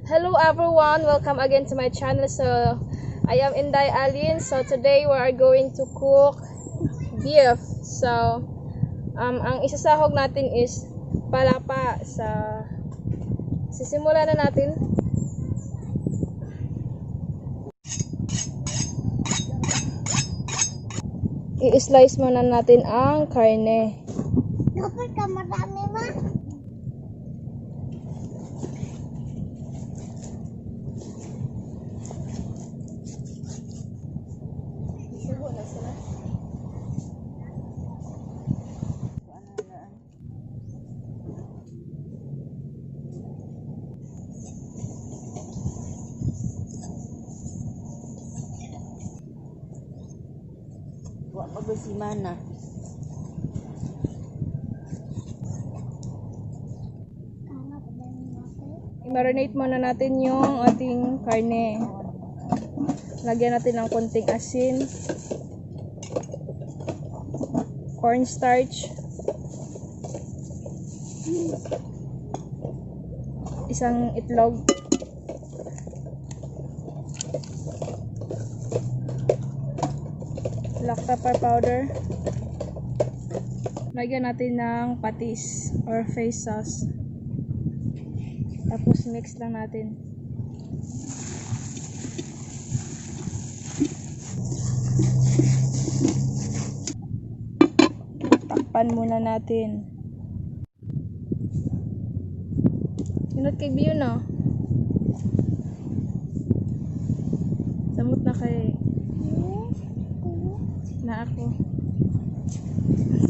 Hello everyone, welcome again to my channel. So I am Inday Alin. So today we are going to cook beef. So ang isasahog natin is palapa. So sisimulan na natin. I-slice muna natin ang karne. Dapat ka marami ma. Magbasimana. I-marinate muna natin yung ating karne. Lagyan natin ng konting asin, cornstarch, isang itlog, black pepper powder, lagyan natin ng patis or face sauce, tapos mix lang natin. Takpan muna natin. Inot kay Biyo no? Samot na kay na ako.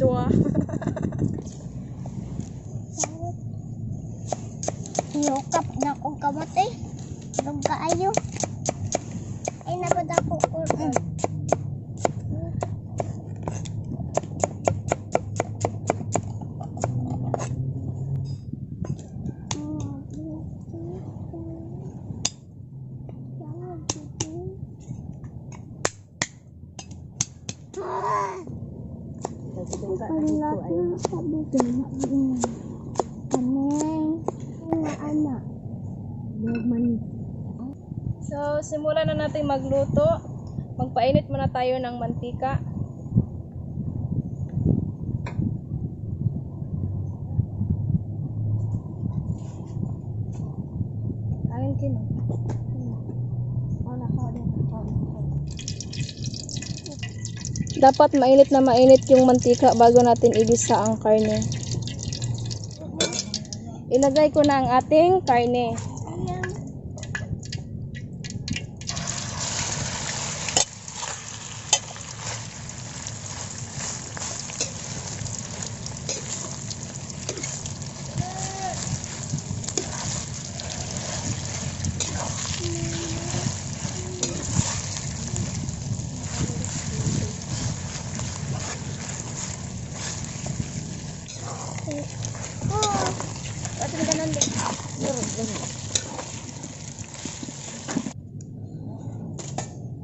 Tuwa. Yokap na akong kamatay. Nung kaayo. Ay napad ako kurang. So, simulan na natin magluto. Magpainit muna tayo ng mantika. Angin kino. Dapat mainit na mainit yung mantika bago natin igisa ang karne. Ilagay ko na ang ating karne.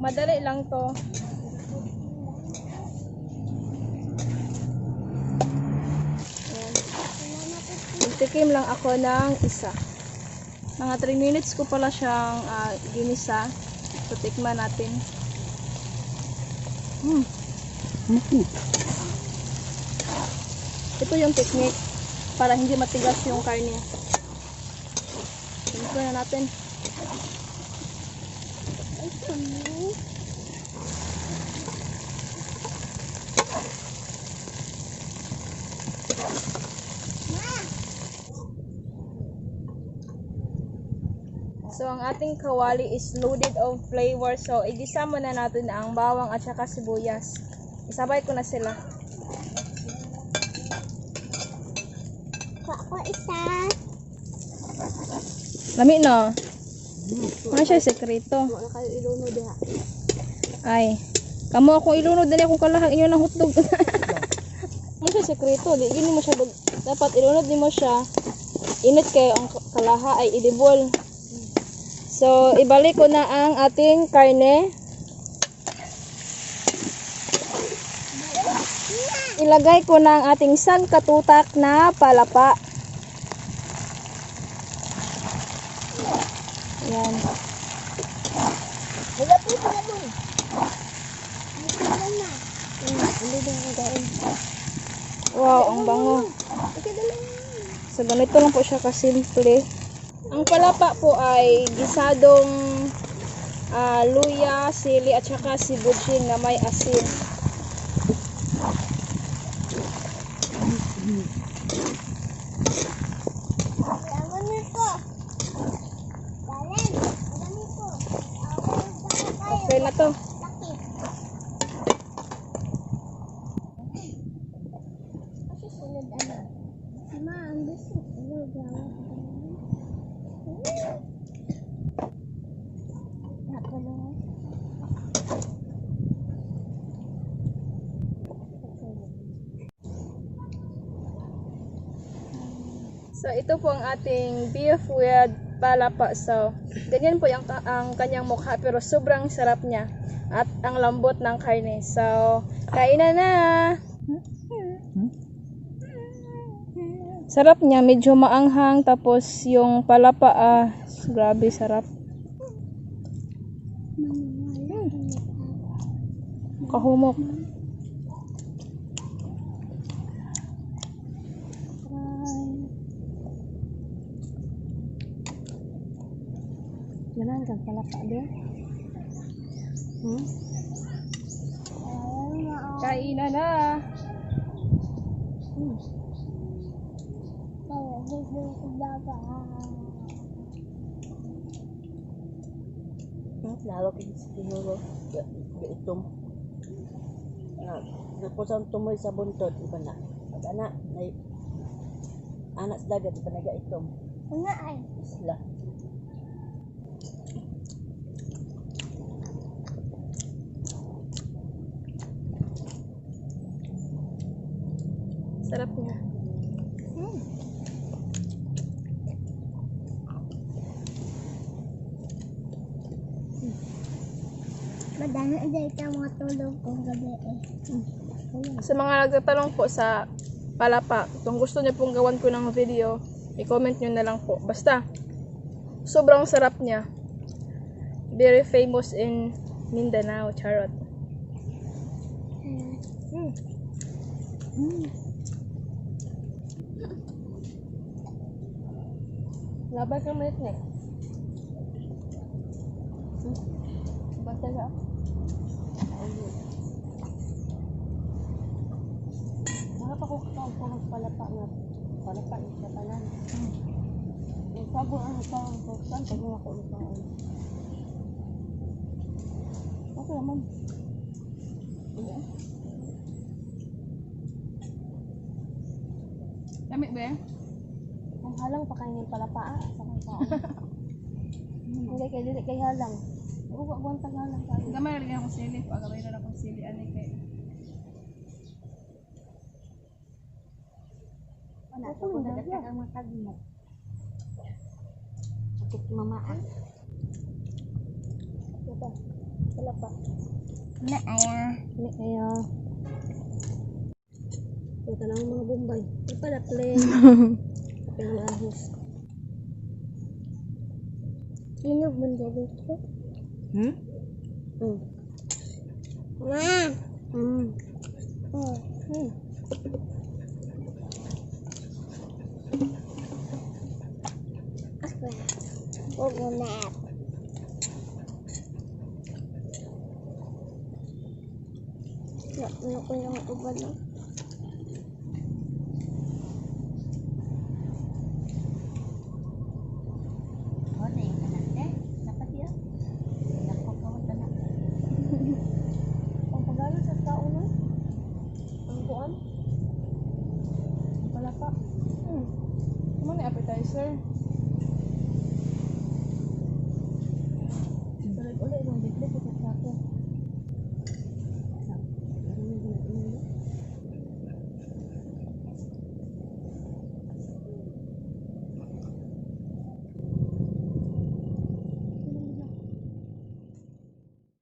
Madali lang to. Magtikim lang ako ng isa. Mga 3 minutes ko pala siyang ginisa. So, tikman natin. Ito yung technique para hindi matigas yung karne. Tikman na natin. So, ang ating kawali is loaded of flavor. So, igisa muna natin ang bawang at saka sibuyas. Isabay ko na sila. Ako isa. Lami no? Ano siya sekreto? Wala kayo ilunod diha. Ay, kamo akong ilunod din akong kalahang inyo ng hotdog. Ano siya sekreto? Di gini mo siya dapat ilunod din mo siya. Init kayo ang kalaha ay edible. So, ibalik ko na ang ating karne. Ilagay ko na ang ating sangkatutak na palapa. Yan. Malapit na mo. Malapit na. Hindi din ang gain. Wow, ang bango. So, ganito lang po siya kasimple. Ang palapa po ay gisadong luya, sili, at saka sebujing na may asin. Tama nito. Dalen, dali ko. Okay na to. Laki. Kasi sunod ano. Ma, ang gusto. Ano gawa? Nakulong. So, ito po ang ating beef with palapa. So, ganyan po ang kanyang mukha, pero sobrang sarap niya. At ang lambot ng karne. So, kainan na! Sarap niya, medyo maanghang. Tapos, yung palapa, grabe sarap. Kahumok. Ganan kang palapa din. Kainan na. Lalo kini siguro itom. Tapos ang tumoy sa buntot iba na. Pag anak nay anak sa dagat iba naga itom. Nga ay. Isla. Sarap niya. Madami dahil ka mga tulog kong gabi eh. Sa mga nagtatanong po sa palapa, kung gusto niyo pong gawan ko ng video, i-comment nyo na lang po. Basta, sobrang sarap niya. Very famous in Mindanao, charot. Labay ka malit na. Basta ka. Harap ako kakao palapa nga. Palapa isa tanan. Yung sabon ang isang porsan pag ako isang okay naman. Lamig ba yan? Ang halang pa kainin palapa sa kakao. Hindi kay dili kay halang. Uwa buwan halang kayo. Gamay na rin akong sili. Pagkamay na akong sili. Anay kay. Ano ko na dagat ang matag mo. Sakit mamaan. Ito. Palapa. Na aya. Ini kaya ito na ang mga bombay. Ito pala plain. Yung ahos. Sino bunda dito? Hmm? Ma! Ako. Huwag mo na. Ano ko yung uba na? Ano yung kanan eh? Dapat yan. Dapat kawat na. Ang pagalo sa tao na. Ang buwan. Ang palapa. Ano na appetizer?